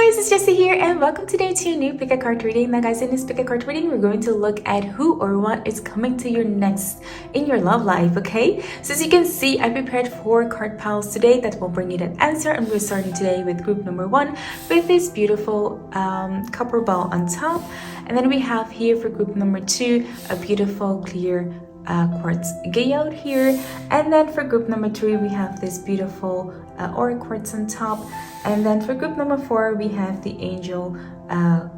guys, it's Jessy here and welcome today to a new pick a card reading. Now guys, in this pick a card reading, we're going to look at who or what is coming to your next in your love life, okay? So as you can see, I prepared 4 card piles today that will bring you that answer, and we're starting today with group number 1 with this beautiful copper ball on top. And then we have here for group number 2 a beautiful clear quartz geode here, and then for group number 3 we have this beautiful aura quartz on top, and then for group number 4 we have the angel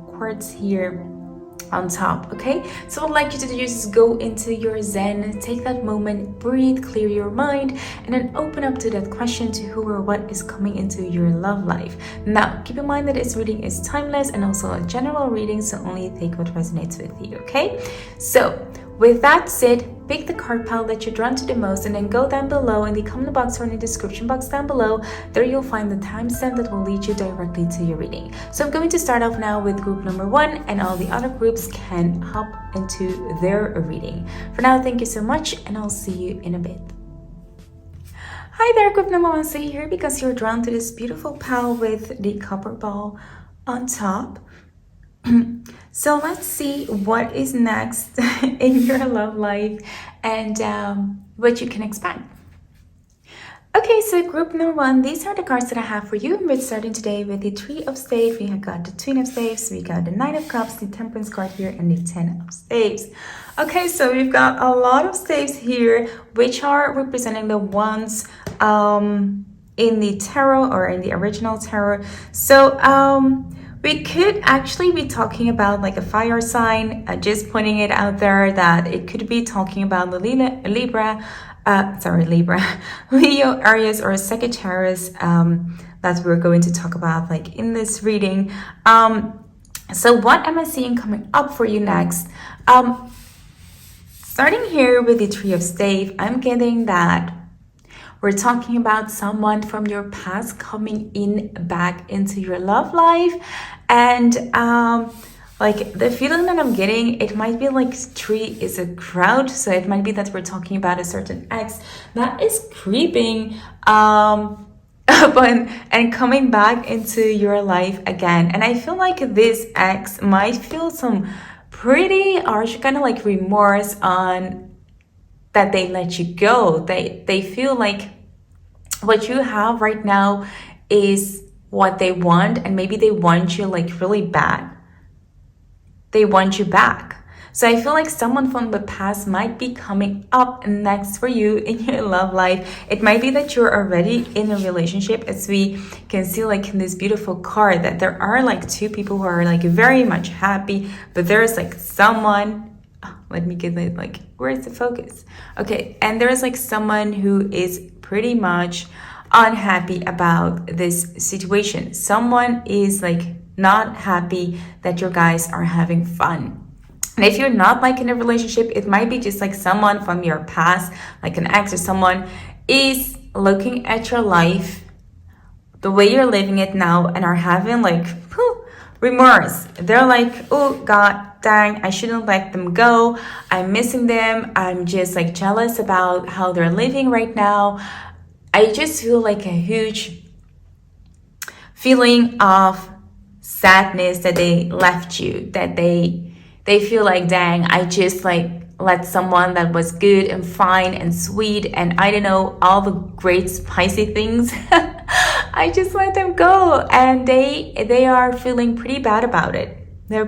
quartz here on top. Okay, so what I'd like you to do is go into your zen, take that moment, breathe, clear your mind, and then open up to that question to who or what is coming into your love life. Now keep in mind that this reading is timeless and also a general reading, so only take what resonates with you. Okay, so with that said, pick the card pile that you're drawn to the most and then go down below in the comment box or in the description box down below. There you'll find the timestamp that will lead you directly to your reading. So I'm going to start off now with group number 1, and all the other groups can hop into their reading. For now, thank you so much and I'll see you in a bit. Hi there, group number 1. So you're here because you're drawn to this beautiful pile with the copper ball on top. So let's see what is next in your love life and what you can expect. Okay, so group number 1, these are the cards that I have for you. We're starting today with the 3 of Spades, we have got the 2 of Spades, we got the 9 of Cups, the Temperance card here, and the 10 of Spades. Okay, so we've got a lot of Spades here, which are representing the ones in the tarot or in the original tarot. So we could actually be talking about like a fire sign, just pointing it out there that it could be talking about the Libra, Leo, Aries, or Sagittarius that we're going to talk about like in this reading. So what am I seeing coming up for you next? Starting here with the 3 of Spades, I'm getting that we're talking about someone from your past coming in back into your love life. And like the feeling that I'm getting, it might be like 3 is a crowd. So it might be that we're talking about a certain ex that is creeping up and coming back into your life again. And I feel like this ex might feel some pretty harsh kind of like remorse on that they let you go. They feel like what you have right now is what they want, and maybe they want you like really bad. They want you back. So I feel like someone from the past might be coming up next for you in your love life. It might be that you're already in a relationship, as we can see like in this beautiful card that there are like 2 people who are like very much happy, but there's like someone, let me get it, like, where's the focus? Okay, and there's like someone who is pretty much unhappy about this situation. Someone is like not happy that you guys are having fun. And if you're not like in a relationship, it might be just like someone from your past, like an ex or someone, is looking at your life, the way you're living it now, and are having like remorse. They're like, oh God, dang, I shouldn't let them go. I'm missing them. I'm just like jealous about how they're living right now. I just feel like a huge feeling of sadness that they left you, that they feel like, dang, I just like let someone that was good and fine and sweet and I don't know, all the great spicy things, I just let them go, and they are feeling pretty bad about it. They're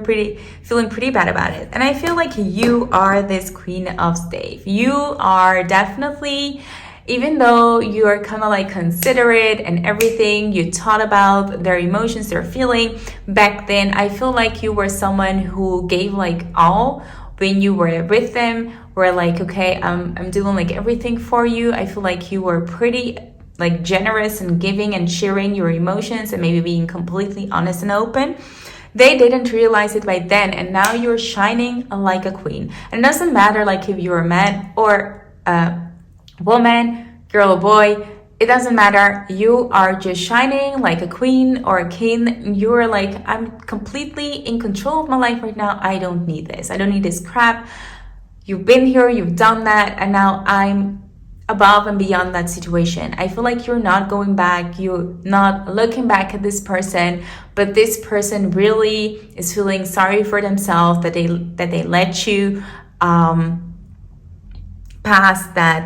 feeling pretty bad about it. And I feel like you are this Queen of Spades. You are definitely, even though you are kind of like considerate and everything, you thought about their emotions, their feeling back then. I feel like you were someone who gave like all when you were with them. Were like, okay, I'm doing like everything for you. I feel like you were pretty like generous and giving and sharing your emotions and maybe being completely honest and open. They didn't realize it by then, and now you're shining like a queen. And it doesn't matter like if you're a man or a woman, girl or boy, it doesn't matter. You are just shining like a queen or a king. You're like, I'm completely in control of my life right now. I don't need this. I don't need this crap. You've been here, you've done that, and now I'm above and beyond that situation. I feel like you're not going back, you're not looking back at this person, but this person really is feeling sorry for themselves that they let you pass that.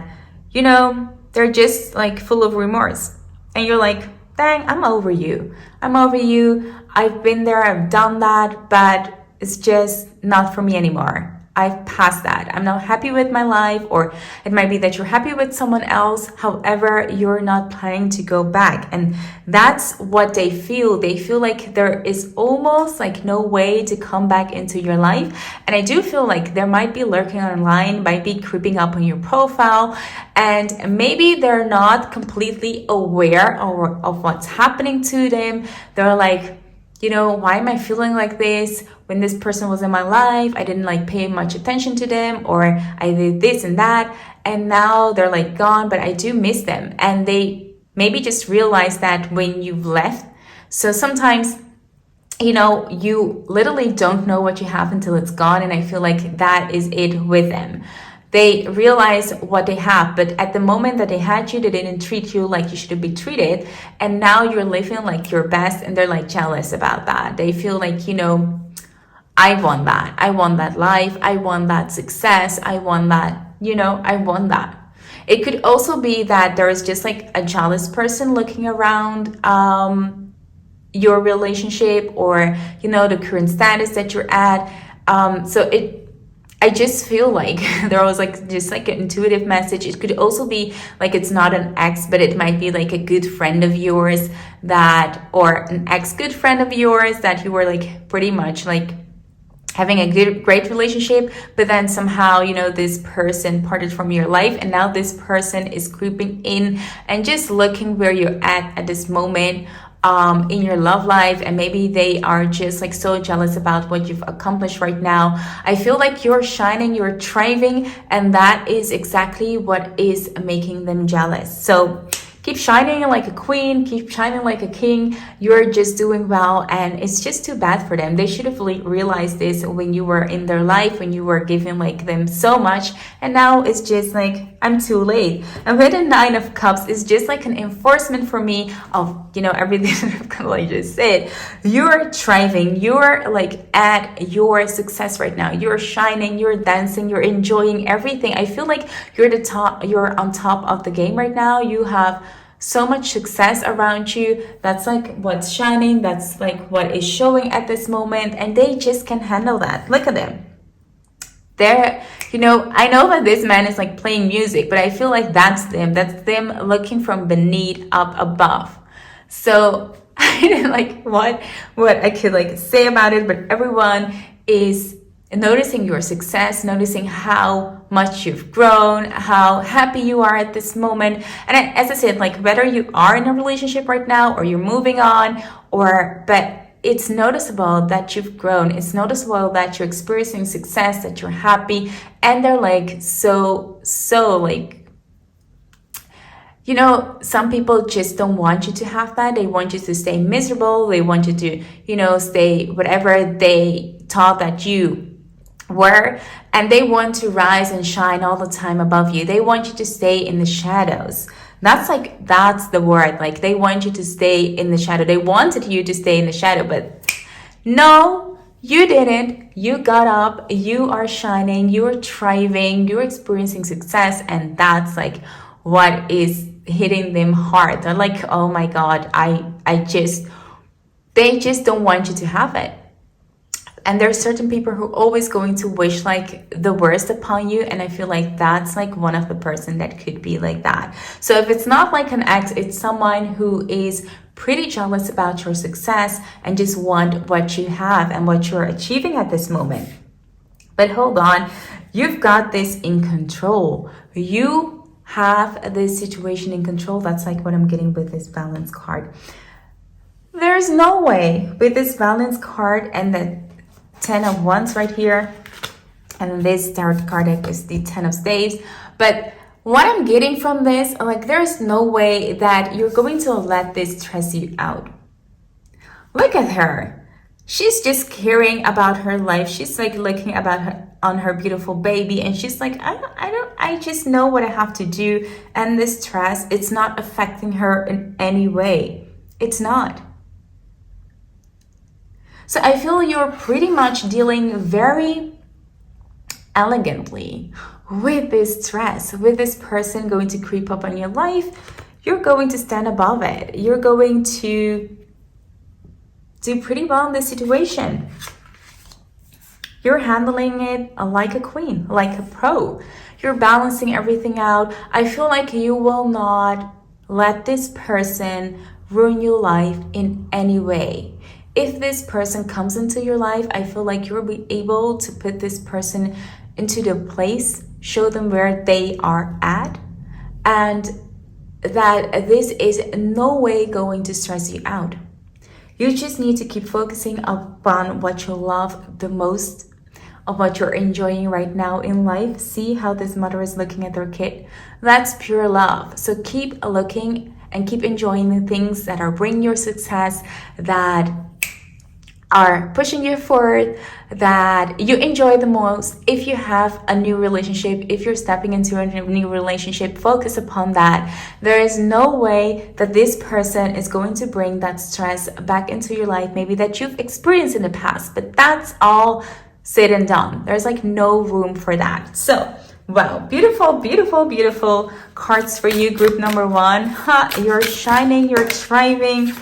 They're just like full of remorse, and you're like, dang, I'm over you. I've been there, I've done that, but it's just not for me anymore. I've passed that. I'm not happy with my life, or it might be that you're happy with someone else. However, you're not planning to go back. And that's what they feel. They feel like there is almost like no way to come back into your life. And I do feel like there might be lurking online, might be creeping up on your profile, and maybe they're not completely aware of what's happening to them. They're like, why am I feeling like this? When this person was in my life, I didn't like pay much attention to them, or I did this and that, and now they're like gone, but I do miss them. And they maybe just realize that when you've left. So sometimes, you literally don't know what you have until it's gone. And I feel like that is it with them. They realize what they have, but at the moment that they had you, they didn't treat you like you should be treated. And now you're living like your best, and they're like jealous about that. They feel like, I want that. I want that life. I want that success. I want that, I want that. It could also be that there is just like a jealous person looking around your relationship, or, the current status that you're at. I just feel like there was like just like an intuitive message. It could also be like it's not an ex, but it might be like a good friend of yours or an ex-good friend of yours that you were like pretty much like having a great relationship, but then somehow, this person parted from your life, and now this person is creeping in and just looking where you're at this moment in your love life, and maybe they are just like so jealous about what you've accomplished right now. I feel like you're shining, you're thriving, and that is exactly what is making them jealous. So keep shining like a queen, keep shining like a king. You're just doing well, and it's just too bad for them. They should have realized this when you were in their life, when you were giving like them so much, and now it's just like, I'm too late. And with the 9 of Cups, it's just like an enforcement for me of, everything that I've kind of like just said. You're thriving, you're like at your success right now. You're shining, you're dancing, you're enjoying everything. I feel like you're on top of the game right now. You have so much success around you. That's like what's shining, that's like what is showing at this moment, and they just can handle that. Look at them. They're, I know that this man is like playing music, but I feel like that's them looking from beneath up above. So I didn't like what I could like say about it, but everyone is noticing your success, noticing how much you've grown, how happy you are at this moment. And as I said, like whether you are in a relationship right now or you're moving on, but it's noticeable that you've grown. It's noticeable that you're experiencing success, that you're happy, and they're like so like, some people just don't want you to have that. They want you to stay miserable. They want you to, stay whatever they thought that you were, and they want to rise and shine all the time above you. They want you to stay in the shadows. That's the word. Like they want you to stay in the shadow. They wanted you to stay in the shadow, but no, you didn't. You got up, you are shining, you're thriving, you're experiencing success, and that's like what is hitting them hard. They're like, oh my God, they just don't want you to have it. And there are certain people who are always going to wish like the worst upon you. And I feel like that's like one of the person that could be like that. So if it's not like an ex, it's someone who is pretty jealous about your success and just want what you have and what you're achieving at this moment. But hold on, you've got this in control. You have this situation in control. That's like what I'm getting with this balance card. There's no way with this balance card and the 10 of Wands right here, and this tarot card deck is the 10 of Staves. But what I'm getting from this, like there's no way that you're going to let this stress you out. Look at her. She's just caring about her life. She's like looking about her on her beautiful baby, and she's like, I just know what I have to do, and this stress, it's not affecting her in any way. It's not. So I feel you're pretty much dealing very elegantly with this stress, with this person going to creep up on your life. You're going to stand above it. You're going to do pretty well in this situation. You're handling it like a queen, like a pro. You're balancing everything out. I feel like you will not let this person ruin your life in any way. If this person comes into your life, I feel like you'll be able to put this person into the place, show them where they are at, and that this is no way going to stress you out. You just need to keep focusing upon what you love the most, of what you're enjoying right now in life. See how this mother is looking at their kid. That's pure love. So keep looking and keep enjoying the things that are bringing your success, that are pushing you forward, that you enjoy the most. If you have a new relationship, if you're stepping into a new relationship, focus upon that. There is no way that this person is going to bring that stress back into your life, maybe that you've experienced in the past, but that's all said and done. There's like no room for that. So, wow, beautiful, beautiful, beautiful cards for you, group number one. You're shining, you're thriving.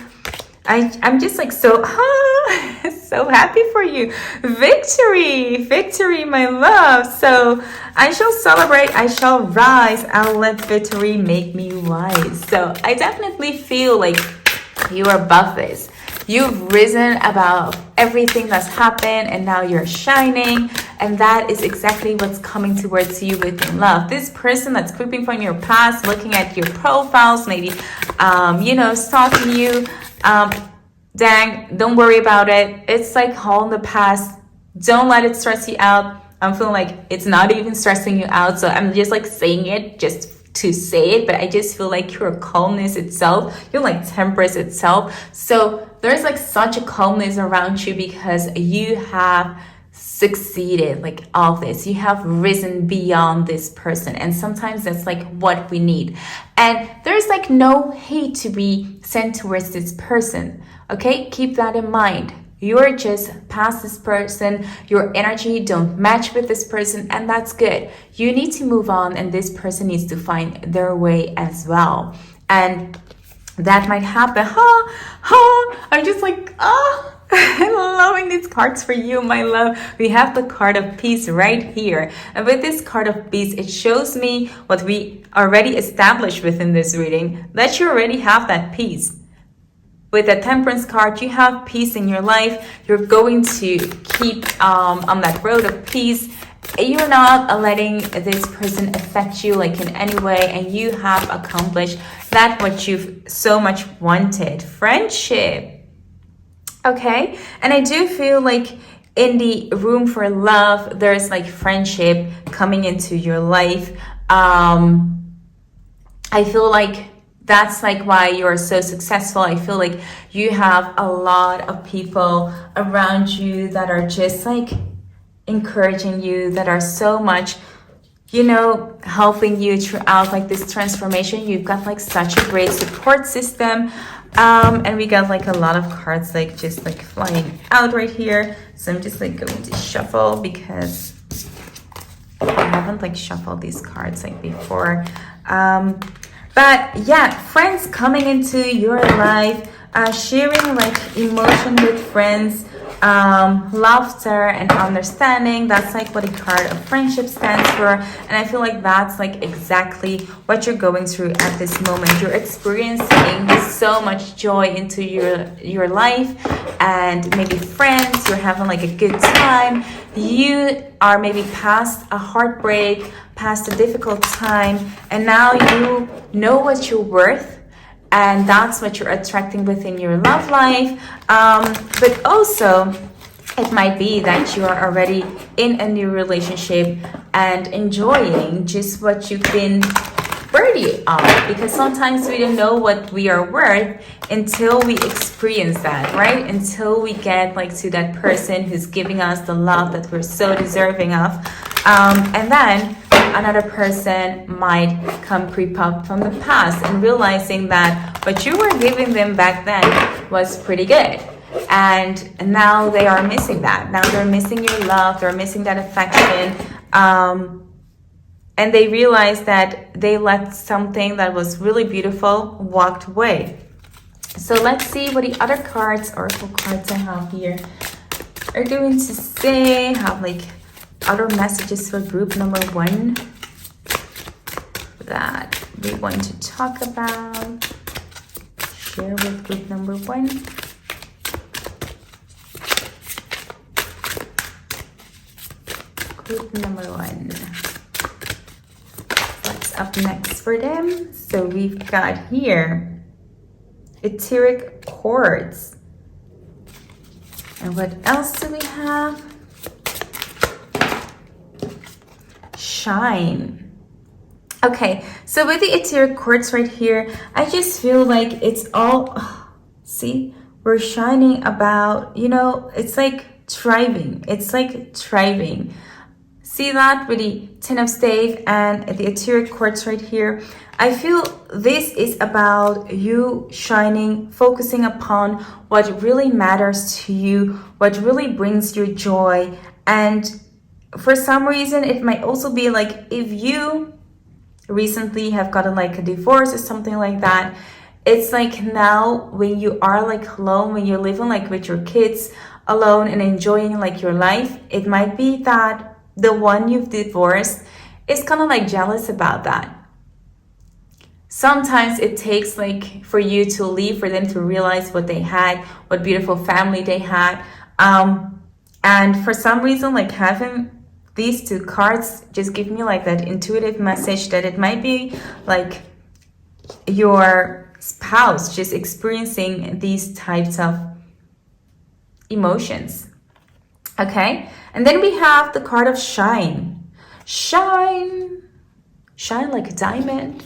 I'm just like so happy for you. Victory, my love. So I shall celebrate, I shall rise, I'll let victory make me wise. So I definitely feel like you are above this. You've risen above everything that's happened, and now you're shining, and that is exactly what's coming towards you within love. This person that's creeping from your past, looking at your profiles, maybe stalking you, dang, don't worry about it. It's like all in the past. Don't let it stress you out. I'm feeling like it's not even stressing you out, so I'm just like saying it just to say it, but I just feel like you're calmness itself. You're like temperance itself. So there's like such a calmness around you because you have succeeded, like all this. You have risen beyond this person, and sometimes that's like what we need. And there's like no hate to be sent towards this person. Okay, keep that in mind. You're just past this person, your energy don't match with this person, and that's good. You need to move on, and this person needs to find their way as well. And that might happen. I'm just like, I'm loving these cards for you, my love. We have the card of peace right here. And with this card of peace, it shows me what we already established within this reading, that you already have that peace. With the temperance card, you have peace in your life. You're going to keep on that road of peace. You're not letting this person affect you like in any way, and you have accomplished that what you've so much wanted. Friendship. Okay, and I do feel like in the room for love, there's like friendship coming into your life. I feel like that's like why you're so successful. I feel like you have a lot of people around you that are just like encouraging you, that are so much, helping you throughout like this transformation. You've got like such a great support system. And we got like a lot of cards like just like flying out right here. So I'm just like going to shuffle because I haven't like shuffled these cards like before. But yeah, friends coming into your life, sharing like emotion with friends, laughter and understanding. That's like what a card of friendship stands for. And I feel like that's like exactly what you're going through at this moment. You're experiencing so much joy into your life, and maybe friends, you're having like a good time. You are maybe past a heartbreak, past a difficult time, and now you know what you're worth, and that's what you're attracting within your love life. But also it might be that you are already in a new relationship and enjoying just what you've been worthy of, because sometimes we don't know what we are worth until we experience that, right? Until we get like to that person who's giving us the love that we're so deserving of. And then another person might come creep up from the past and realizing that what you were giving them back then was pretty good. And now they are missing that. Now they're missing your love. They're missing that affection. And they realize that they let something that was really beautiful walked away. So let's see what the other cards, oracle cards I have here, are going to say. I have like other messages for group number 1 that we want to talk about. Share with group number 1. Group number 1. What's up next for them? So we've got here etheric chords. And what else do we have? Shine. Okay, so with the etheric chords right here, I just feel like it's all, see, we're shining about, you know, it's like thriving. It's like thriving. See that with the 10 of Staves and the etheric chords right here. I feel this is about you shining, focusing upon what really matters to you, what really brings you joy. And for some reason, it might also be like if you recently have gotten like a divorce or something like that, it's like now when you are like alone, when you're living like with your kids alone and enjoying like your life, it might be that the one you've divorced is kind of like jealous about that. Sometimes it takes like for you to leave, for them to realize what they had, what beautiful family they had. And for some reason, like having these 2 cards just give me like that intuitive message that it might be like your spouse just experiencing these types of emotions. Okay, and then we have the card of shine. Shine like a diamond.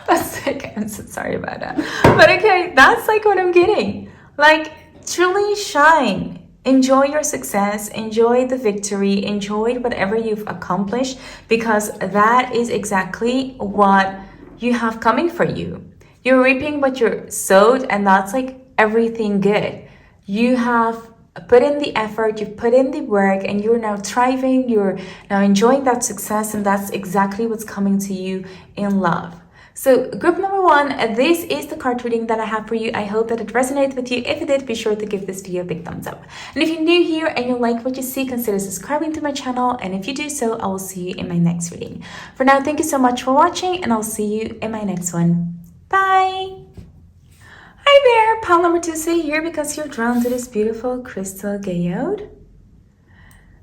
That's like, I'm so sorry about that. But okay, that's like what I'm getting. Like truly shine. Enjoy your success, enjoy the victory, enjoy whatever you've accomplished, because that is exactly what you have coming for you. You're reaping what you're sowed, and that's like everything good. You have put in the effort, you've put in the work, and you're now thriving, you're now enjoying that success, and that's exactly what's coming to you in love. So group number 1, this is the card reading that I have for you. I hope that it resonated with you. If it did, be sure to give this video a big thumbs up. And if you're new here and you like what you see, consider subscribing to my channel. And if you do so, I will see you in my next reading. For now, thank you so much for watching, and I'll see you in my next one. Bye! Hi there, pile number 2 here because you're drawn to this beautiful crystal geode.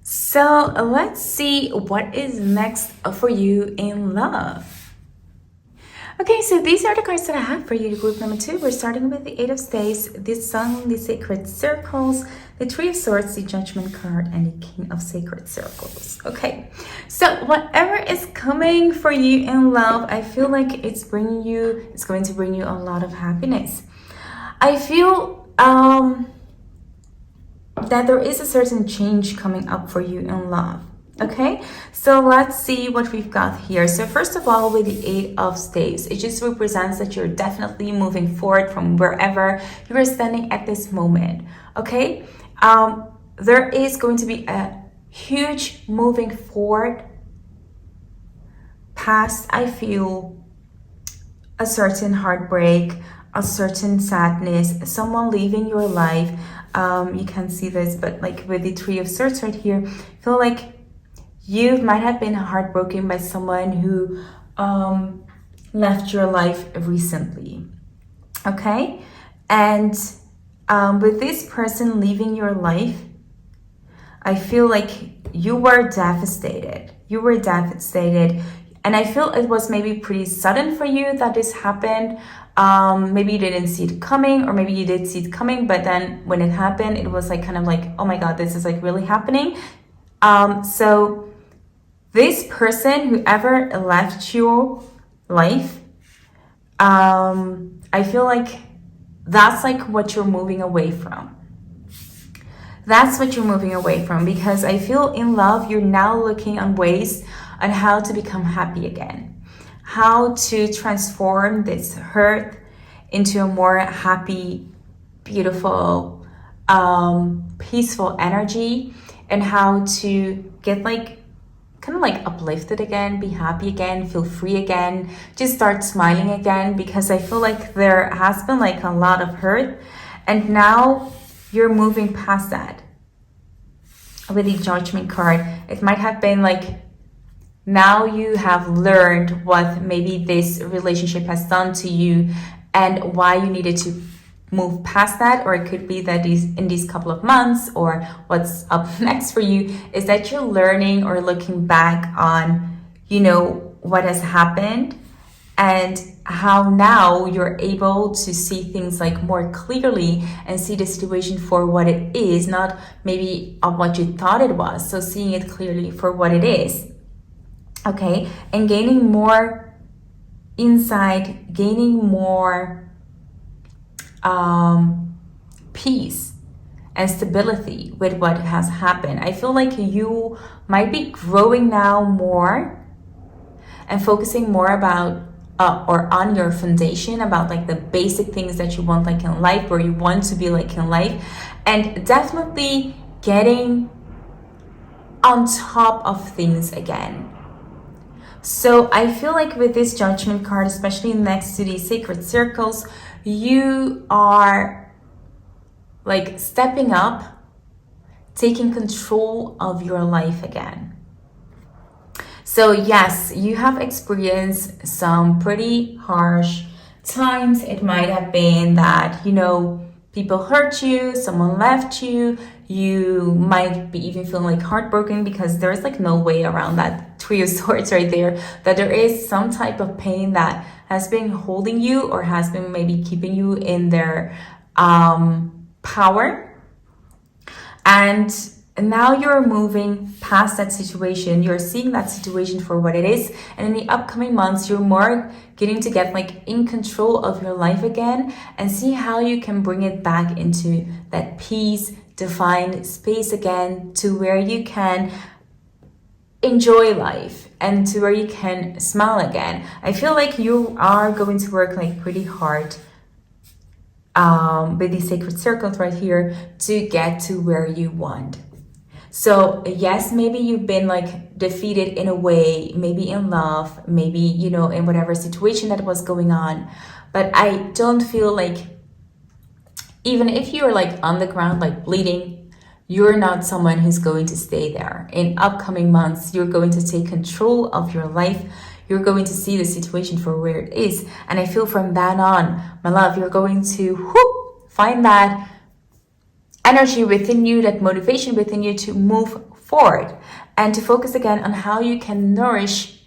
So let's see what is next for you in love. Okay, so these are the cards that I have for you, group number 2. We're starting with the 8 of Staves, the Sun, the Sacred Circles, the 3 of Swords, the Judgment card, and the King of Sacred Circles. Okay, so whatever is coming for you in love, I feel like it's going to bring you a lot of happiness. I feel that there is a certain change coming up for you in love. Okay, so let's see what we've got here. So first of all, with the 8 of Staves, it just represents that you're definitely moving forward from wherever you are standing at this moment. Okay, there is going to be a huge moving forward past, I feel, a certain heartbreak, a certain sadness, someone leaving your life. You can see this, but like with the 3 of Swords right here, I feel like you might have been heartbroken by someone who left your life recently. Okay, and with this person leaving your life, I feel like you were devastated. You were devastated. And I feel it was maybe pretty sudden for you that this happened. Maybe you didn't see it coming, or maybe you did see it coming, but then when it happened, it was like kind of like, oh my God, this is like really happening. So this person, whoever left you life, I feel like that's like what you're moving away from. That's what you're moving away from, because I feel in love, you're now looking on ways on how to become happy again, how to transform this hurt into a more happy, beautiful, peaceful energy, and how to get like kind of like uplifted again, be happy again, feel free again, just start smiling again, because I feel like there has been like a lot of hurt, and now you're moving past that. With the Judgment card, it might have been like, now you have learned what maybe this relationship has done to you and why you needed to move past that. Or it could be that in these couple of months, or what's up next for you, is that you're learning or looking back on, you know, what has happened, and how now you're able to see things like more clearly and see the situation for what it is, not maybe of what you thought it was. So seeing it clearly for what it is. Okay, and gaining more insight, gaining more peace and stability with what has happened. I feel like you might be growing now more and focusing more about or on your foundation, about like the basic things that you want like in life, or you want to be like in life, and definitely getting on top of things again. So I feel like with this Judgment card, especially next to these sacred circles, you are like stepping up, taking control of your life again. So yes, you have experienced some pretty harsh times. It might have been that, you know, people hurt you, someone left you, you might be even feeling like heartbroken, because there's like no way around that Three of Swords right there, that there is some type of pain that has been holding you, or has been maybe keeping you in their power. And now you're moving past that situation. You're seeing that situation for what it is. And in the upcoming months, you're more getting to get like in control of your life again, and see how you can bring it back into that peace, defined space again, to where you can enjoy life and to where you can smile again. I feel like you are going to work like pretty hard with these sacred circles right here to get to where you want. So yes, maybe you've been like defeated in a way, maybe in love, maybe, you know, in whatever situation that was going on. But I don't feel like, even if you're like on the ground, like bleeding, you're not someone who's going to stay there. In upcoming months, you're going to take control of your life. You're going to see the situation for where it is. And I feel from then on, my love, you're going to find that energy within you, that motivation within you to move forward and to focus again on how you can nourish.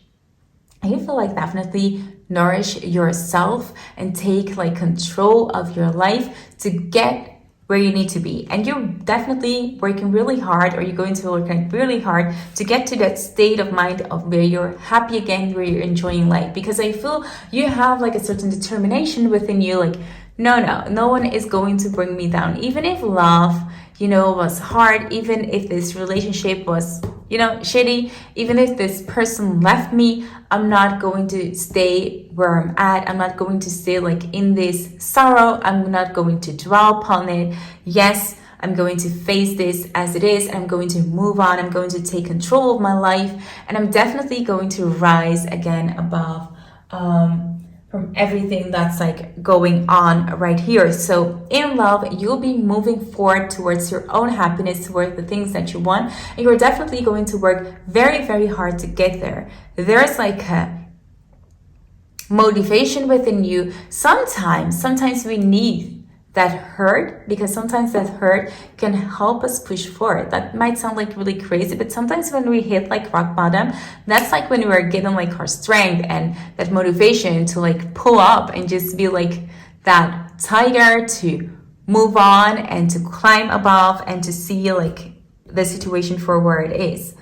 You feel like definitely nourish yourself and take like control of your life to get where you need to be. And you're definitely working really hard, or you're going to work really hard to get to that state of mind of where you're happy again, where you're enjoying life. Because I feel you have like a certain determination within you, like, no one is going to bring me down. Even if love, you know, was hard, even if this relationship was, you know, shitty, even if this person left me, I'm not going to stay where I'm at. I'm not going to stay like in this sorrow. I'm not going to dwell upon it. Yes, I'm going to face this as it is. I'm going to move on. I'm going to take control of my life. And I'm definitely going to rise again above from everything that's like going on right here. So in love, you'll be moving forward towards your own happiness, towards the things that you want, and you're definitely going to work very, very hard to get there. There's like a motivation within you. Sometimes we need that hurt, because sometimes that hurt can help us push forward. That might sound like really crazy, but sometimes when we hit like rock bottom, that's like when we're getting like our strength and that motivation to like pull up and just be like that tiger, to move on and to climb above and to see like the situation for where it is.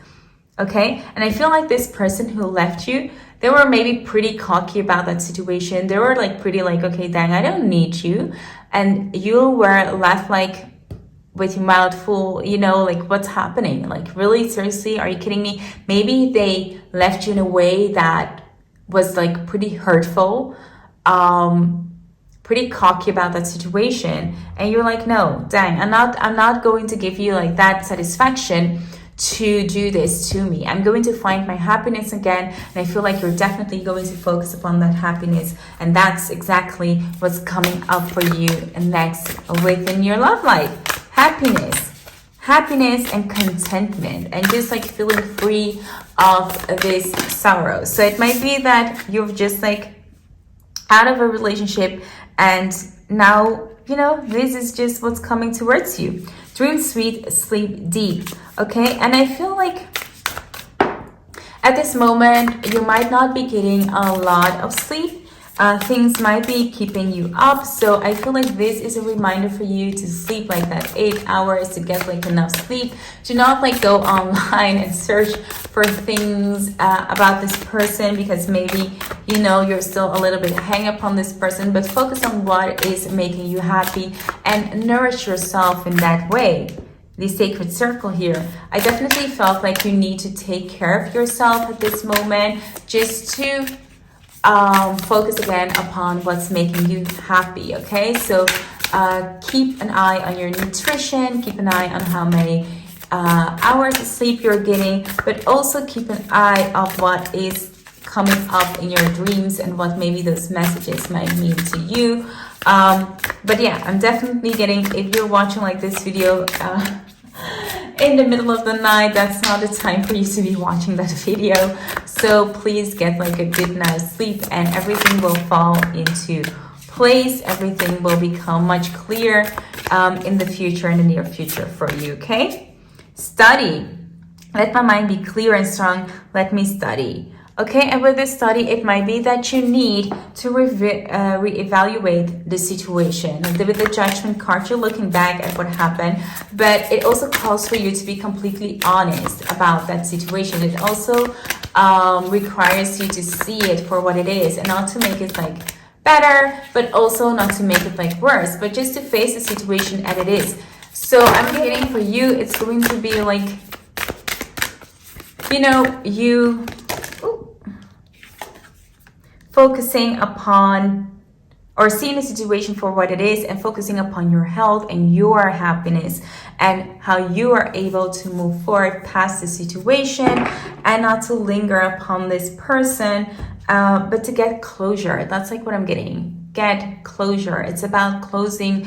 Okay, and I feel like this person who left you, They were maybe pretty cocky about that situation. They were like pretty like, okay, dang, I don't need you. And you were left like with your mouth full, you know, like what's happening? Like, really, seriously, are you kidding me? Maybe they left you in a way that was like pretty hurtful, pretty cocky about that situation, and you're like, no, dang, I'm not going to give you like that satisfaction to do this to me. I'm going to find my happiness again, and I feel like you're definitely going to focus upon that happiness, and that's exactly what's coming up for you next within your love life. Happiness and contentment, and just like feeling free of this sorrow. So it might be that you're just like out of a relationship, and now, you know, this is just what's coming towards you. Dream sweet, sleep deep. Okay, and I feel like at this moment you might not be getting a lot of sleep. Things might be keeping you up, so I feel like this is a reminder for you to sleep like that 8 hours, to get like enough sleep. Do not like go online and search for things about this person, because maybe, you know, you're still a little bit hang up on this person, but focus on what is making you happy and nourish yourself in that way. The sacred circle here. I definitely felt like you need to take care of yourself at this moment, just to focus again upon what's making you happy. Okay, so keep an eye on your nutrition, keep an eye on how many hours of sleep you're getting, but also keep an eye of what is coming up in your dreams and what maybe those messages might mean to you. But yeah, I'm definitely getting, if you're watching like this video in the middle of the night, that's not the time for you to be watching that video. So please get like a good night's sleep, and everything will fall into place. Everything will become much clearer in the future, in the near future for you. Okay, study. Let my mind be clear and strong. Let me study. Okay, and with this study, it might be that you need to reevaluate the situation. With the judgment card, you're looking back at what happened, but it also calls for you to be completely honest about that situation. It also requires you to see it for what it is, and not to make it like better, but also not to make it like worse, but just to face the situation as it is. So I'm getting for you, it's going to be like, you know, you focusing upon or seeing the situation for what it is, and focusing upon your health and your happiness, and how you are able to move forward past the situation, and not to linger upon this person, but to get closure. That's like what I'm getting. Get closure. It's about closing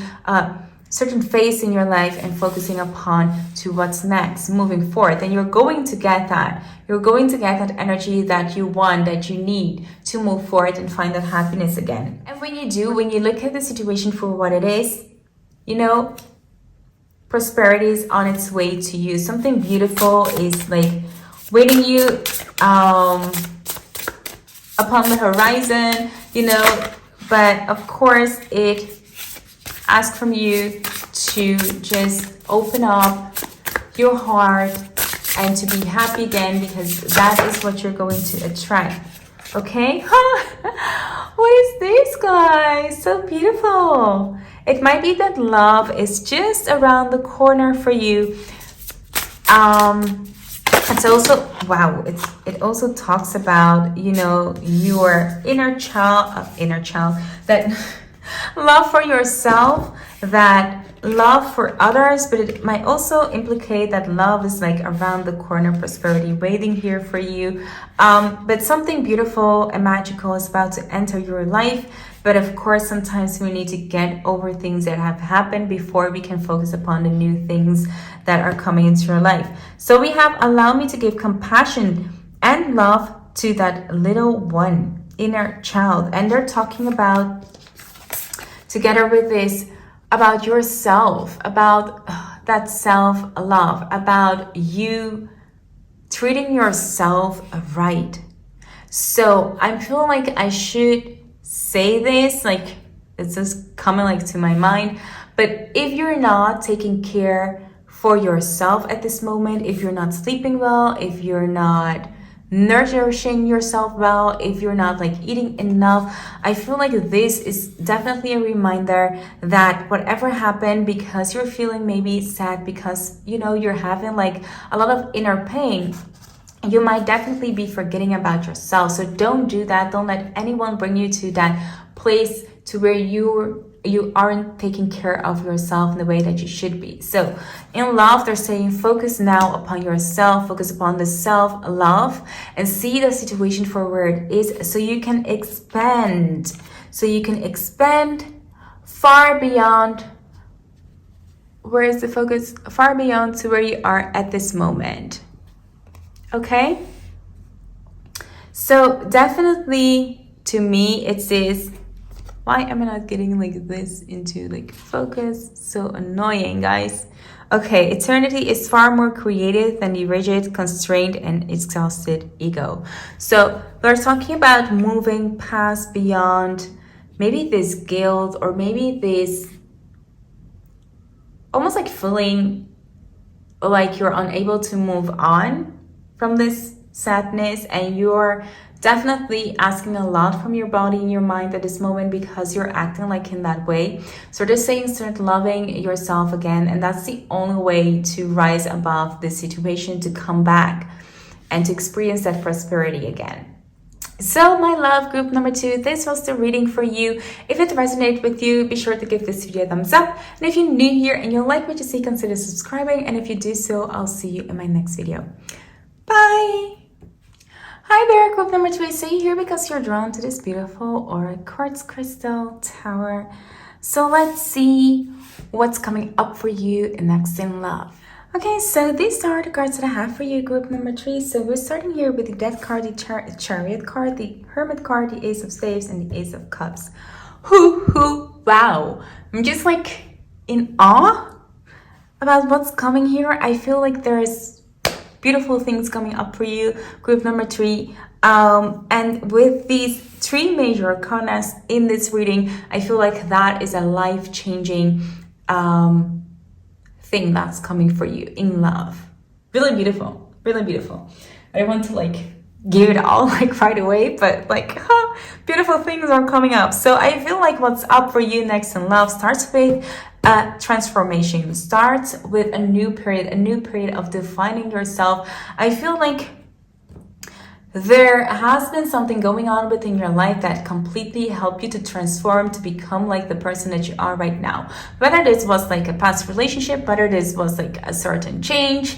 certain phase in your life and focusing upon to what's next, moving forward. And you're going to get that. You're going to get that energy that you want, that you need to move forward and find that happiness again. And when you do, when you look at the situation for what it is, you know, prosperity is on its way to you. Something beautiful is like waiting you upon the horizon, you know, but of course it asks from you to just open up your heart and to be happy again, because that is what you're going to attract. Okay? What is this, guys? So beautiful. It might be that love is just around the corner for you. It's also, wow, it also talks about, you know, your inner child, that love for yourself, that love for others, but it might also implicate that love is like around the corner, prosperity waiting here for you. But something beautiful and magical is about to enter your life. But of course, sometimes we need to get over things that have happened before we can focus upon the new things that are coming into your life. So we have, allow me to give compassion and love to that little one, inner child. And they're talking about, together with this, about yourself, about that self-love, about you treating yourself right. So I'm feeling like I should say this, like it's just coming like to my mind. But if you're not taking care for yourself at this moment, if you're not sleeping well, if you're not nourishing yourself well, if you're not like eating enough, I feel like this is definitely a reminder that whatever happened, because you're feeling maybe sad, because you know you're having like a lot of inner pain, you might definitely be forgetting about yourself. So don't do that. Don't let anyone bring you to that place to where you aren't taking care of yourself in the way that you should be. So in love, they're saying focus now upon yourself, focus upon the self-love, and see the situation for where it is, so you can expand. So you can expand far beyond. Where is the focus? Far beyond to where you are at this moment. Okay? So definitely to me it says, why am I not getting like this into like focus? So annoying, guys. Okay, eternity is far more creative than the rigid, constrained, and exhausted ego. So we're talking about moving past, beyond maybe this guilt, or maybe this almost like feeling like you're unable to move on from this sadness, and you're definitely asking a lot from your body and your mind at this moment because you're acting like in that way. So they're saying start loving yourself again, and that's the only way to rise above this situation, to come back and to experience that prosperity again. So my love, group number 2, this was the reading for you. If it resonated with you, be sure to give this video a thumbs up. And if you're new here and you like what you see, consider subscribing. And if you do so, I'll see you in my next video. Bye! Hi there, group number 2. I see you here because you're drawn to this beautiful aura quartz crystal tower. So let's see what's coming up for you next in love. Okay, so these are the cards that I have for you, group number 3. So we're starting here with the Death card, the Chariot card, the Hermit card, the Ace of Staves, and the Ace of Cups. Wow. I'm just like in awe about what's coming here. I feel like there's beautiful things coming up for you, group number 3. And with these 3 major arcanas in this reading, I feel like that is a life-changing thing that's coming for you in love. Really beautiful, really beautiful. I don't want to like give it all like right away, but like beautiful things are coming up. So I feel like what's up for you next in love starts with a transformation, starts with a new period of defining yourself. I feel like there has been something going on within your life that completely helped you to transform, to become like the person that you are right now. Whether this was like a past relationship, whether this was like a certain change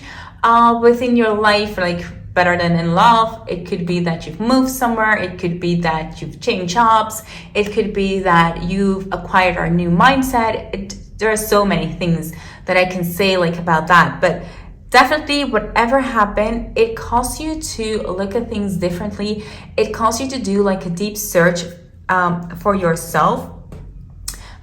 within your life, like better than in love. It could be that you've moved somewhere. It could be that you've changed jobs. It could be that you've acquired a new mindset. There are so many things that I can say like about that, but definitely whatever happened, it caused you to look at things differently. It caused you to do like a deep search for yourself.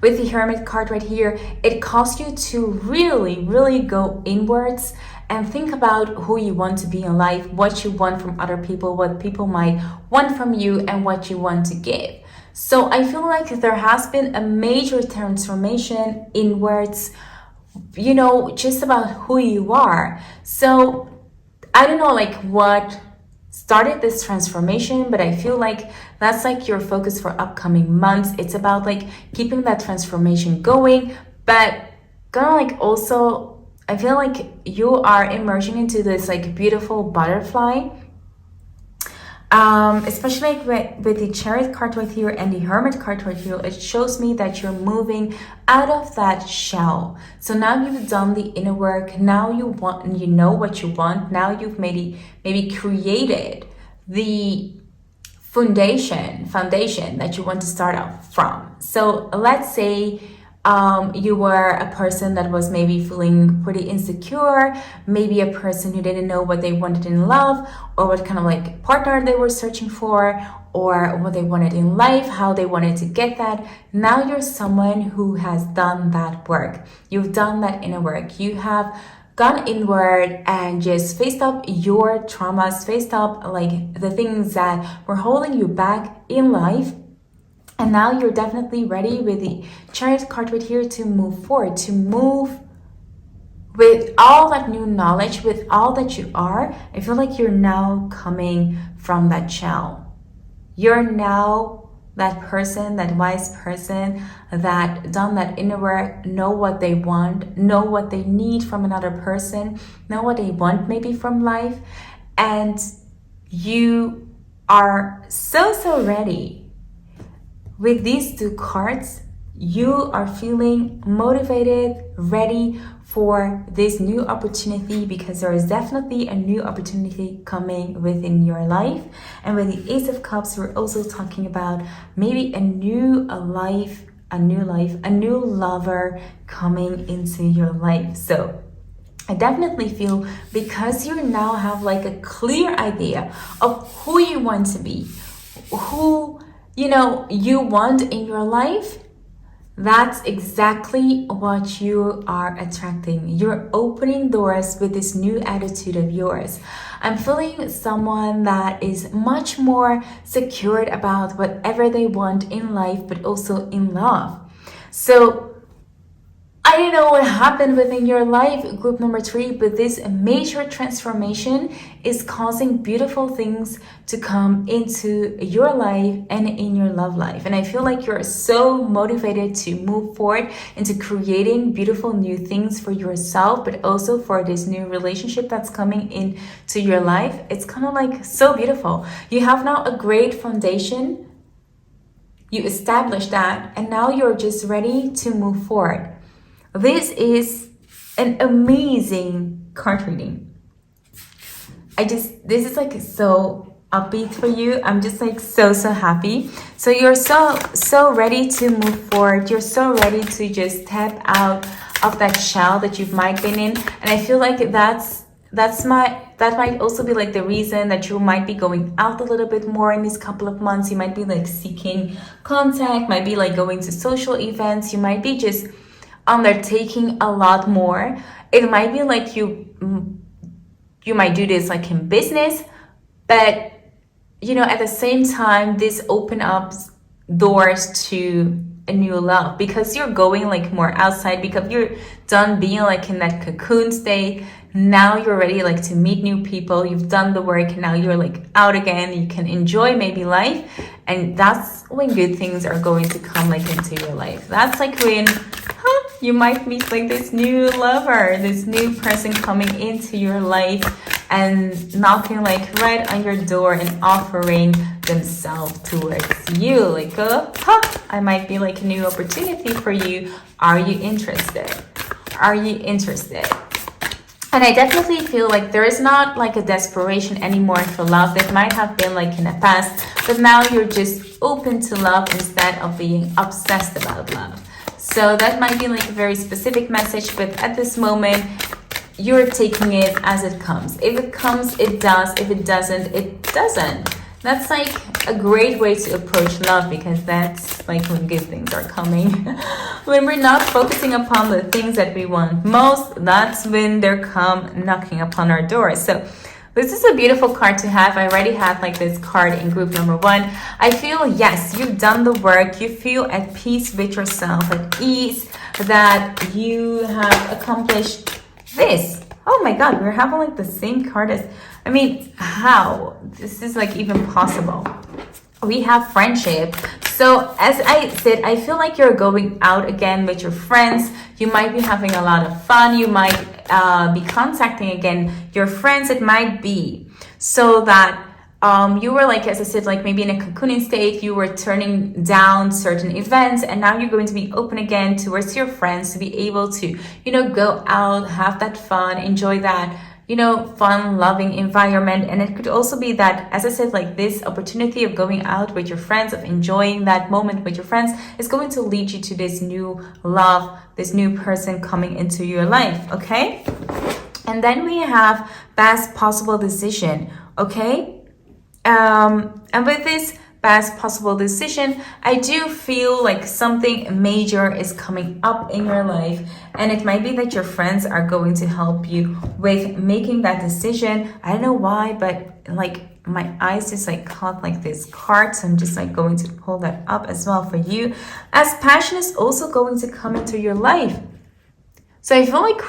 With the Hermit card right here, it caused you to really go inwards and think about who you want to be in life, what you want from other people, what people might want from you, and what you want to give. So I feel like there has been a major transformation inwards, you know, just about who you are. So I don't know like what started this transformation, but I feel like that's like your focus for upcoming months. It's about like keeping that transformation going, but kind of like also I feel like you are emerging into this like beautiful butterfly. Especially like with the Chariot card right here and the Hermit card right here, it shows me that you're moving out of that shell. So now you've done the inner work. Now you know what you want. Now you've maybe created the foundation that you want to start off from. So let's say you were a person that was maybe feeling pretty insecure, maybe a person who didn't know what they wanted in love, or what kind of like partner they were searching for, or what they wanted in life, how they wanted to get that. Now you're someone who has done that work. You've done that inner work. You have gone inward and just faced up your traumas, faced up like the things that were holding you back in life. And now you're definitely ready with the Chariot card right here to move forward, to move with all that new knowledge, with all that you are, I feel like you're now coming from that shell. You're now that person, that wise person that done that inner work, know what they want, know what they need from another person, know what they want maybe from life. And you are so ready. With these two cards, you are feeling motivated, ready for this new opportunity, because there is definitely a new opportunity coming within your life. And with the Ace of Cups, we're also talking about maybe a new lover coming into your life. So I definitely feel, because you now have like a clear idea of who you want to be, who you want in your life, that's exactly what you are attracting. You're opening doors with this new attitude of yours. I'm feeling someone that is much more secured about whatever they want in life, but also in love. So I don't know what happened within your life, group number 3, but this major transformation is causing beautiful things to come into your life and in your love life. And I feel like you're so motivated to move forward into creating beautiful new things for yourself, but also for this new relationship that's coming into your life. It's kind of like so beautiful. You have now a great foundation. You established that, and now you're just ready to move forward. This is an amazing card reading. This is like so upbeat for you. I'm just like so happy. So you're so ready to move forward. You're so ready to just step out of that shell that you might been in. And I feel like that might also be like the reason that you might be going out a little bit more in these couple of months. You might be like seeking contact, might be like going to social events. You might be just undertaking a lot more. It might be like you might do this like in business, but at the same time, this open up doors to a new love, because you're going like more outside, because you're done being like in that cocoon state. Now you're ready like to meet new people. You've done the work, and now you're like out again. You can enjoy maybe life, and that's when good things are going to come like into your life. That's like when you might meet like this new lover, this new person coming into your life and knocking like right on your door and offering themselves towards you. Like, I might be like a new opportunity for you. Are you interested? Are you interested? And I definitely feel like there is not like a desperation anymore for love that might have been like in the past, but now you're just open to love instead of being obsessed about love. So that might be like a very specific message, but at this moment, you're taking it as it comes. If it comes, it does. If it doesn't, it doesn't. That's like a great way to approach love, because that's like when good things are coming. When we're not focusing upon the things that we want most, that's when they come knocking upon our doors. So this is a beautiful card to have. I already have like this card in group number 1. I feel, yes, you've done the work. You feel at peace with yourself, at ease, that you have accomplished this. Oh my God, we're having like the same card as, how? This is like even possible. We have friendship. So as I said, I feel like you're going out again with your friends. You might be having a lot of fun. You might be contacting again your friends. It might be so that you were like, as I said, like maybe in a cocooning state, you were turning down certain events, and now you're going to be open again towards your friends to be able to, go out, have that fun, enjoy that, fun, loving environment. And it could also be that, as I said, like this opportunity of going out with your friends, of enjoying that moment with your friends, is going to lead you to this new love, this new person coming into your life, okay? And then we have best possible decision, okay? And with this best possible decision, I do feel like something major is coming up in your life, and it might be that your friends are going to help you with making that decision. I don't know why, but like my eyes just like caught like this card, so I'm just like going to pull that up as well for you, as passion is also going to come into your life. So I feel like,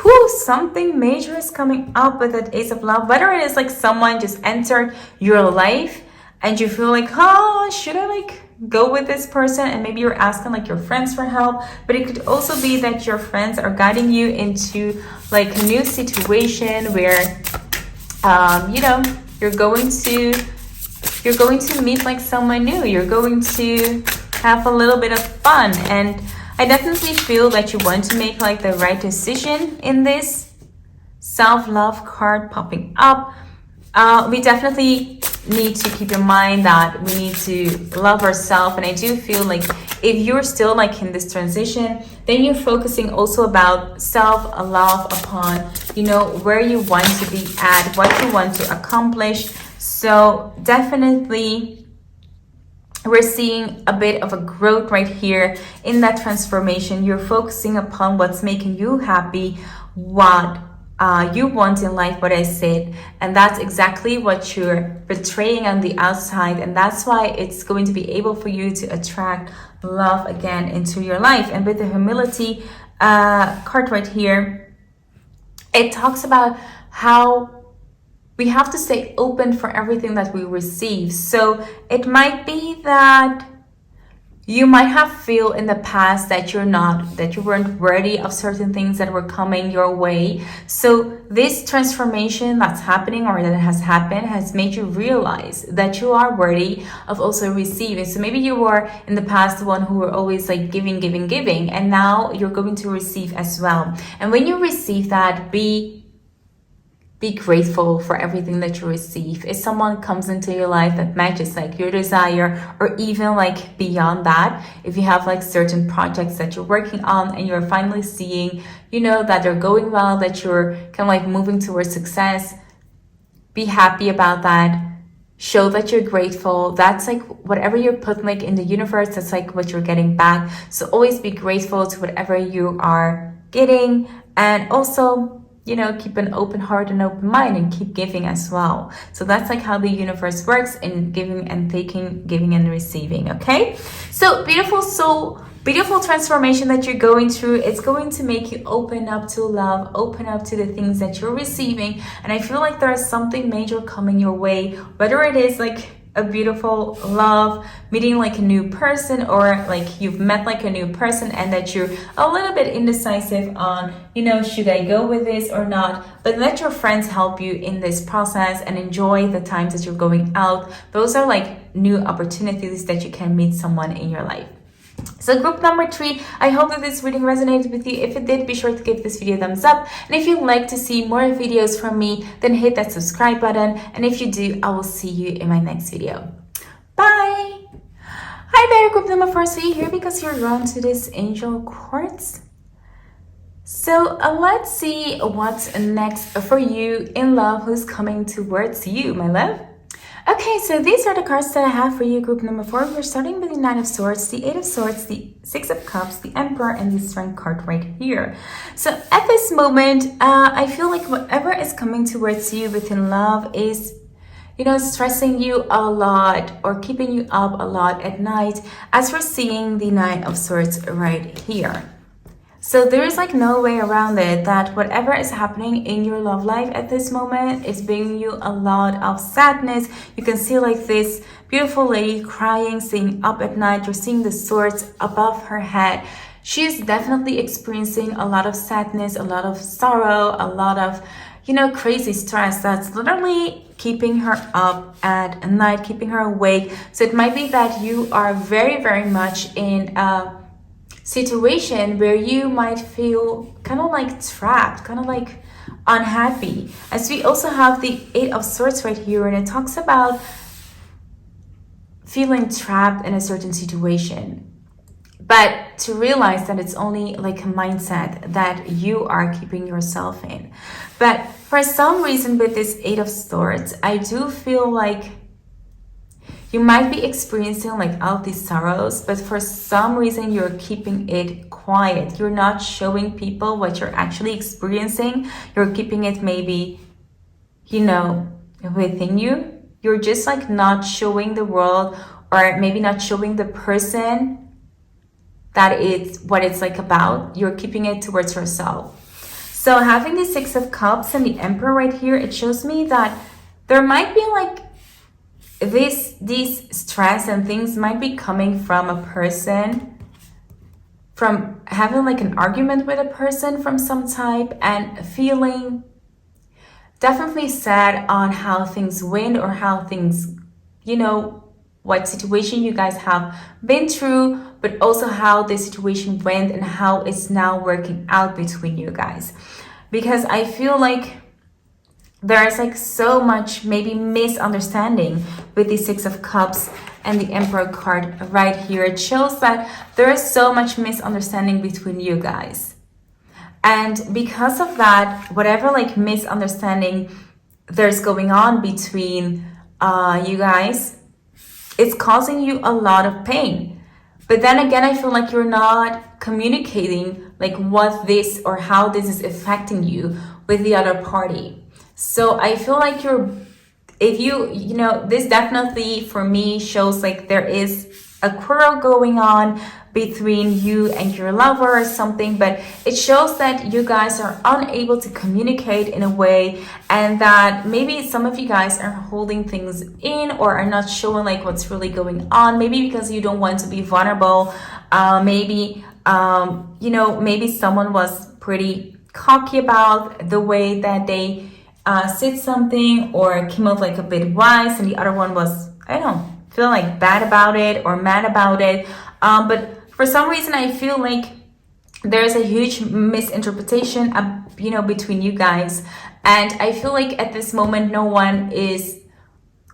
something major is coming up with that Ace of Love. Whether it is like someone just entered your life and you feel like, should I like go with this person? And maybe you're asking like your friends for help. But it could also be that your friends are guiding you into like a new situation where, you're going to meet like someone new. You're going to have a little bit of fun. And I definitely feel that you want to make like the right decision in this self-love card popping up. We definitely need to keep in mind that we need to love ourselves. And I do feel like if you're still like in this transition, then you're focusing also about self-love upon, where you want to be at, what you want to accomplish. So definitely we're seeing a bit of a growth right here in that transformation. You're focusing upon what's making you happy, what you want in life, what I said, and that's exactly what you're portraying on the outside, and that's why it's going to be able for you to attract love again into your life. And with the humility card right here, it talks about how we have to stay open for everything that we receive. So it might be that you might have feel in the past that you weren't worthy of certain things that were coming your way. So this transformation that's happening, or that has happened, has made you realize that you are worthy of also receiving. So maybe you were in the past the one who were always like giving, and now you're going to receive as well. And when you receive that, be grateful for everything that you receive. If someone comes into your life that matches like your desire, or even like beyond that, if you have like certain projects that you're working on and you're finally seeing, that they're going well, that you're kind of like moving towards success, be happy about that. Show that you're grateful. That's like whatever you're putting like in the universe, that's like what you're getting back. So always be grateful to whatever you are getting, and also keep an open heart and open mind, and keep giving as well. So that's like how the universe works, in giving and taking, giving and receiving. Okay, so beautiful transformation that you're going through. It's going to make you open up to love, open up to the things that you're receiving. And I feel like there's something major coming your way, whether it is like a beautiful love, meeting like a new person, or like you've met like a new person and that you're a little bit indecisive on, should I go with this or not? But let your friends help you in this process and enjoy the times that you're going out. Those are like new opportunities that you can meet someone in your life. So group number 3, I hope that this reading resonated with you. If it did, be sure to give this video a thumbs up. And if you'd like to see more videos from me, then hit that subscribe button. And if you do, I will see you in my next video. Bye! Hi there, group number 4. So you're here because you're drawn to this angel quartz. So let's see what's next for you in love, who's coming towards you, my love. Okay, so these are the cards that I have for you, group number 4. We're starting with the 9 of Swords, the 8 of Swords, the 6 of Cups, the Emperor, and the Strength card right here. So at this moment, I feel like whatever is coming towards you within love is, stressing you a lot or keeping you up a lot at night, as we're seeing the 9 of Swords right here. So there is like no way around it, that whatever is happening in your love life at this moment is bringing you a lot of sadness. You can see like this beautiful lady crying, staying up at night. You're seeing the swords above her head. She's definitely experiencing a lot of sadness, a lot of sorrow, a lot of, crazy stress that's literally keeping her up at night, keeping her awake. So it might be that you are very, very much in a situation where you might feel kind of like trapped, kind of like unhappy. As we also have the 8 of Swords right here, and it talks about feeling trapped in a certain situation, but to realize that it's only like a mindset that you are keeping yourself in. But for some reason with this 8 of Swords, I do feel like you might be experiencing like all these sorrows, but for some reason you're keeping it quiet. You're not showing people what you're actually experiencing. You're keeping it maybe, within you. You're just like not showing the world, or maybe not showing the person that it's what it's like about. You're keeping it towards yourself. So having the Six of Cups and the Emperor right here, it shows me that there might be like these stress and things might be coming from a person, from having like an argument with a person from some type and feeling definitely sad on how things went or how things, what situation you guys have been through, but also how the situation went and how it's now working out between you guys. Because I feel like there's like so much maybe misunderstanding with the Six of Cups and the Emperor card right here. It shows that there is so much misunderstanding between you guys. And because of that, whatever like misunderstanding there's going on between you guys, it's causing you a lot of pain. But then again, I feel like you're not communicating like what this or how this is affecting you with the other party. So I feel like this definitely for me shows like there is a quarrel going on between you and your lover or something, but it shows that you guys are unable to communicate in a way, and that maybe some of you guys are holding things in or are not showing like what's really going on, maybe because you don't want to be vulnerable. Maybe someone was pretty cocky about the way that they said something or came off like a bit wise, and the other one was, I don't know, feel like bad about it or mad about it. But for some reason, I feel like there's a huge misinterpretation, between you guys. And I feel like at this moment, no one is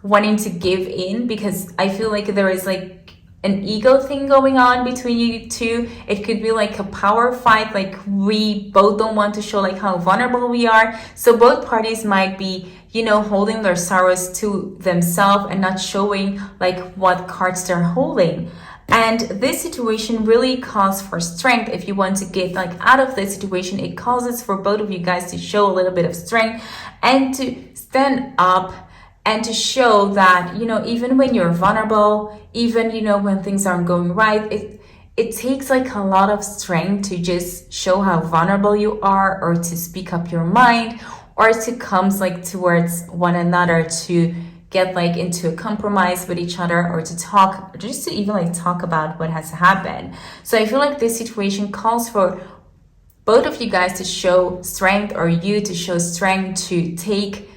wanting to give in, because I feel like there is like an ego thing going on between you two. It could be like a power fight, like we both don't want to show like how vulnerable we are. So both parties might be, holding their sorrows to themselves and not showing like what cards they're holding. And this situation really calls for strength. If you want to get like out of this situation, it causes for both of you guys to show a little bit of strength and to stand up and to show that, even when you're vulnerable, even, when things aren't going right, it takes like a lot of strength to just show how vulnerable you are, or to speak up your mind, or to come like towards one another, to get like into a compromise with each other, or to talk, just to even like talk about what has happened. So I feel like this situation calls for both of you guys to show strength, or you to show strength to take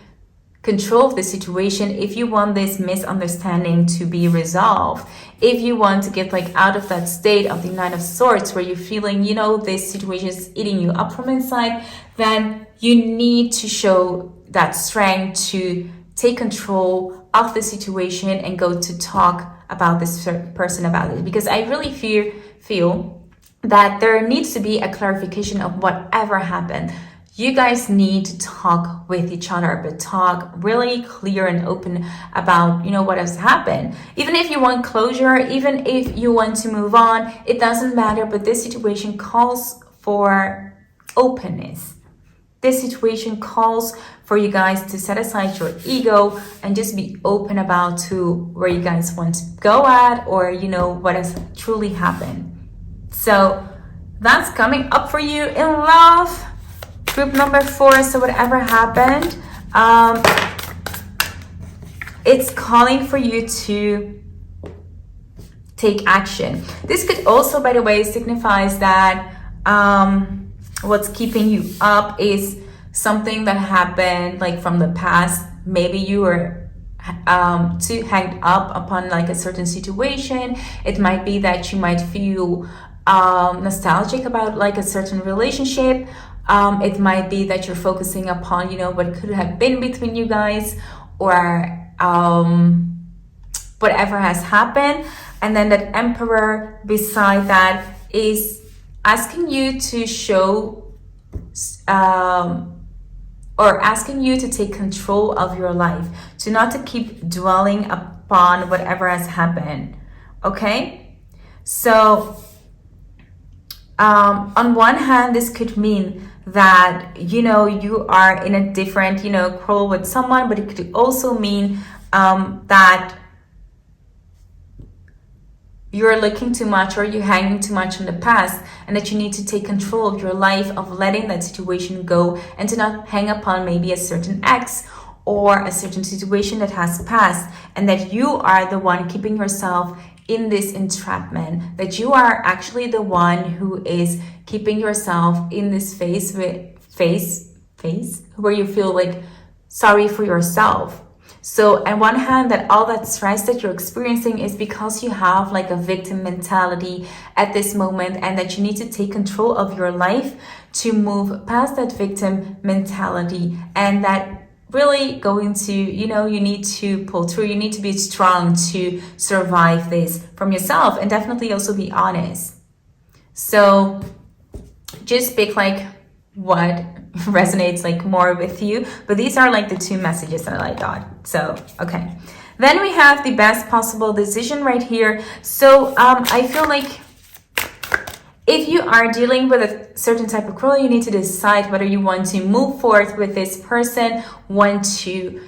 control of the situation if you want this misunderstanding to be resolved. If you want to get like out of that state of the Nine of Swords where you're feeling, this situation is eating you up from inside, then you need to show that strength to take control of the situation and go to talk about this person about it. Because I really feel that there needs to be a clarification of whatever happened. You guys need to talk with each other, but talk really clear and open about, what has happened. Even if you want closure, even if you want to move on, it doesn't matter. But this situation calls for openness. This situation calls for you guys to set aside your ego and just be open about to where you guys want to go at, or, what has truly happened. So that's coming up for you in love. Group number 4, so whatever happened, it's calling for you to take action. This could also, by the way, signifies that what's keeping you up is something that happened like from the past. Maybe you were too hanged up upon like a certain situation. It might be that you might feel nostalgic about like a certain relationship. It might be that you're focusing upon, what could have been between you guys, or whatever has happened. And then that Emperor beside that is asking you to show, or asking you to take control of your life, to not to keep dwelling upon whatever has happened. Okay? So, on one hand, this could mean that, you are in a different, quarrel with someone, but it could also mean that you're looking too much or you're hanging too much in the past, and that you need to take control of your life, of letting that situation go, and to not hang upon maybe a certain ex or a certain situation that has passed, and that you are the one keeping yourself in this entrapment, that you are actually the one who is keeping yourself in this phase where you feel like sorry for yourself. So on one hand, that all that stress that you're experiencing is because you have like a victim mentality at this moment, and that you need to take control of your life to move past that victim mentality, and that really going to, you need to pull through. You need to be strong to survive this from yourself, and definitely also be honest. So just pick like what resonates like more with you, but these are like the two messages that I got. So okay, then we have the best possible decision right here. So I feel like if you are dealing with a certain type of quarrel, you need to decide whether you want to move forward with this person, want to,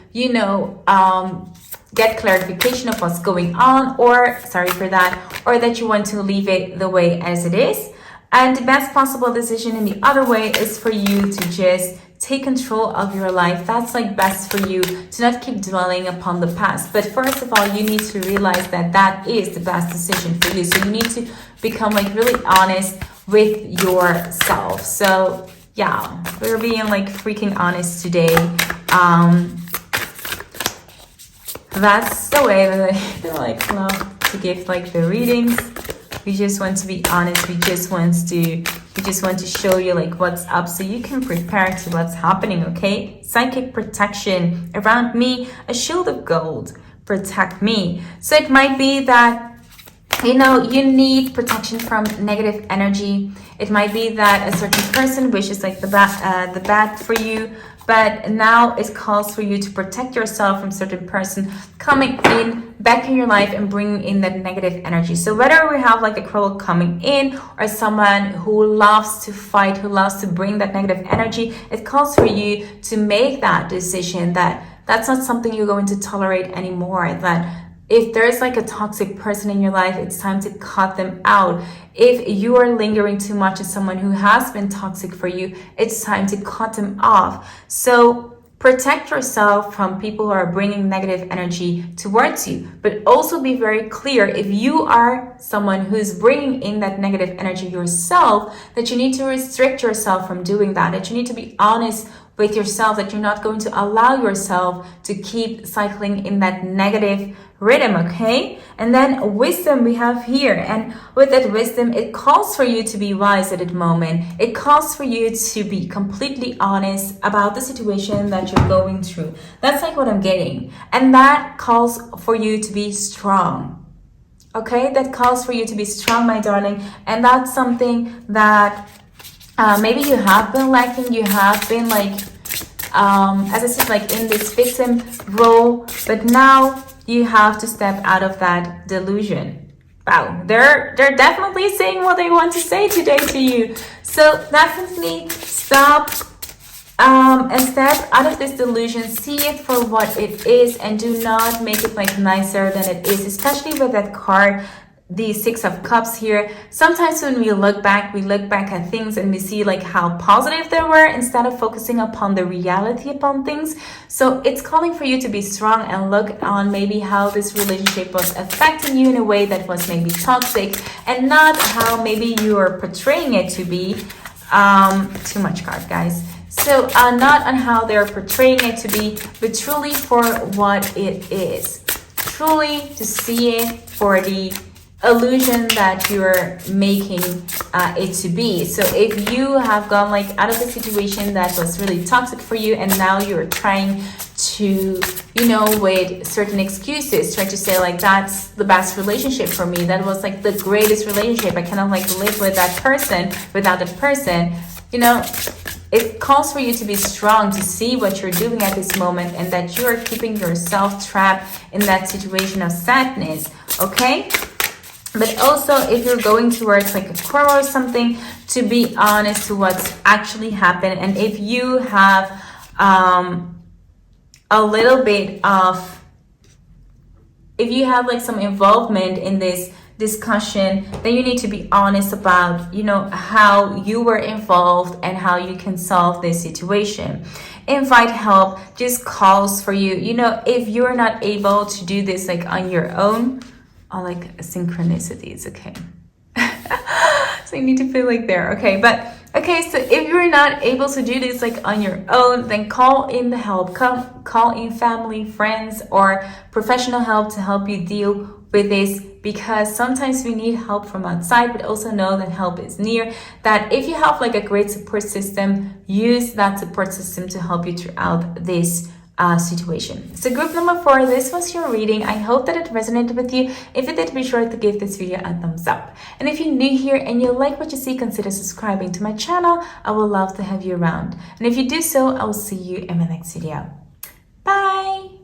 get clarification of what's going on, or that you want to leave it the way as it is. And the best possible decision in the other way is for you to just take control of your life. That's like best for you to not keep dwelling upon the past. But first of all, you need to realize that that is the best decision for you. So you need to become like really honest with yourself. So yeah, we're being like freaking honest today. That's the way that I like love to give like the readings. We just want to be honest. We just want to show you like what's up so you can prepare to what's happening, okay? Psychic protection around me, a shield of gold, protect me. So it might be that you need protection from negative energy. It might be that a certain person wishes like the bad for you, but now it calls for you to protect yourself from certain person coming in back in your life and bringing in that negative energy. So whether we have like a quarrel coming in, or someone who loves to fight, who loves to bring that negative energy, it calls for you to make that decision that that's not something you're going to tolerate anymore. That if there's like a toxic person in your life, it's time to cut them out. If you are lingering too much as someone who has been toxic for you, it's time to cut them off. So protect yourself from people who are bringing negative energy towards you, but also be very clear if you are someone who's bringing in that negative energy yourself, that you need to restrict yourself from doing that, that you need to be honest with yourself, that you're not going to allow yourself to keep cycling in that negative rhythm, okay? And then wisdom we have here, and with that wisdom, it calls for you to be wise at that moment. It calls for you to be completely honest about the situation that you're going through. That's like what I'm getting. And that calls for you to be strong. Okay, that calls for you to be strong, my darling. And that's something that maybe you have been lacking. You have been like, as I said, like in this victim role, but now you have to step out of that delusion. Wow, they're definitely saying what they want to say today to you. So definitely stop and step out of this delusion. See it for what it is, and do not make it like nicer than it is, especially with that card, the Six of Cups here. Sometimes when we look back at things and we see like how positive they were, instead of focusing upon the reality upon things. So it's calling for you to be strong and look on maybe how this relationship was affecting you in a way that was maybe toxic, and not how maybe you are portraying it to be. Too much card, guys. So not on how they're portraying it to be, but truly for what it is. Truly to see it for the illusion that you're making it to be. So if you have gone like out of the situation that was really toxic for you, and now you're trying to, with certain excuses, try to say like, that's the best relationship for me, that was like the greatest relationship, I cannot like live with that person, without that person, it calls for you to be strong, to see what you're doing at this moment, and that you are keeping yourself trapped in that situation of sadness, okay? But also, if you're going towards like a quarrel or something, to be honest to what's actually happened. And if you have a little bit of, if you have like some involvement in this discussion, then you need to be honest about, you know, how you were involved and how you can solve this situation. Invite help just calls for you. You know, if you're not able to do this like on your own, or like synchronicities, okay? So you need to feel like there, okay? But okay, so if you're not able to do this like on your own, then call in the help. Call in family, friends, or professional help to help you deal with this, because sometimes we need help from outside, but also know that help is near. That if you have like a great support system, use that support system to help you throughout this situation. So group number 4, this was your reading. I hope that it resonated with you. If it did, be sure to give this video a thumbs up. And if you're new here and you like what you see, consider subscribing to my channel. I would love to have you around. And if you do so, I will see you in my next video. Bye!